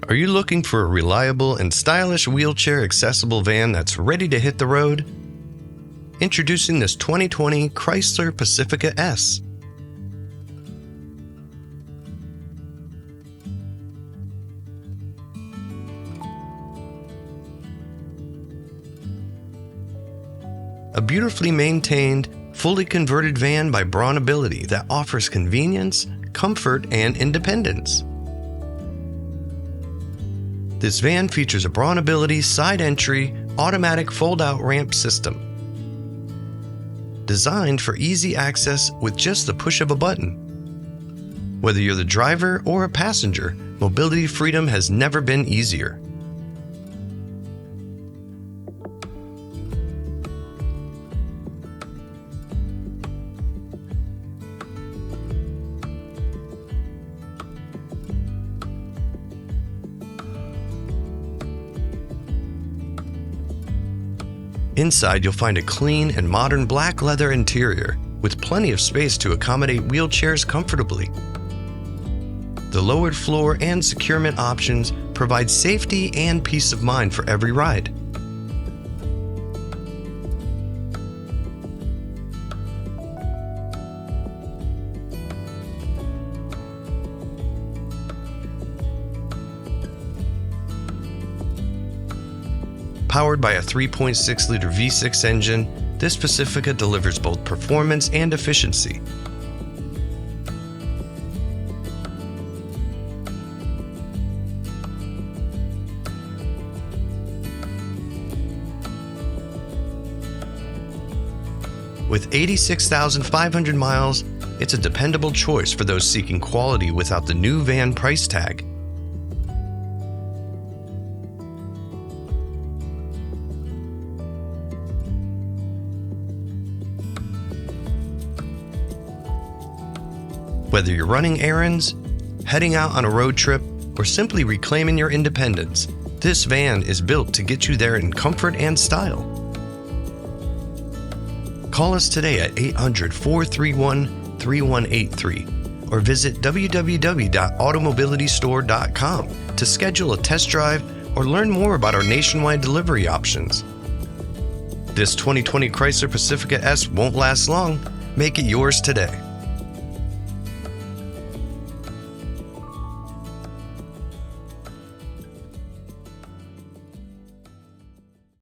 Are you looking for a reliable and stylish wheelchair-accessible van that's ready to hit the road? Introducing this 2020 Chrysler Pacifica S. A beautifully maintained, fully converted van by BraunAbility that offers convenience, comfort, and independence. This van features a BraunAbility side entry automatic fold-out ramp system, designed for easy access with just the push of a button. Whether you're the driver or a passenger, mobility freedom has never been easier. Inside, you'll find a clean and modern black leather interior with plenty of space to accommodate wheelchairs comfortably. The lowered floor and securement options provide safety and peace of mind for every ride. Powered by a 3.6-liter V6 engine, this Pacifica delivers both performance and efficiency. With 86,500 miles, it's a dependable choice for those seeking quality without the new van price tag. Whether you're running errands, heading out on a road trip, or simply reclaiming your independence, this van is built to get you there in comfort and style. Call us today at 800-431-3183 or visit www.automobilitystore.com to schedule a test drive or learn more about our nationwide delivery options. This 2020 Chrysler Pacifica S won't last long. Make it yours today.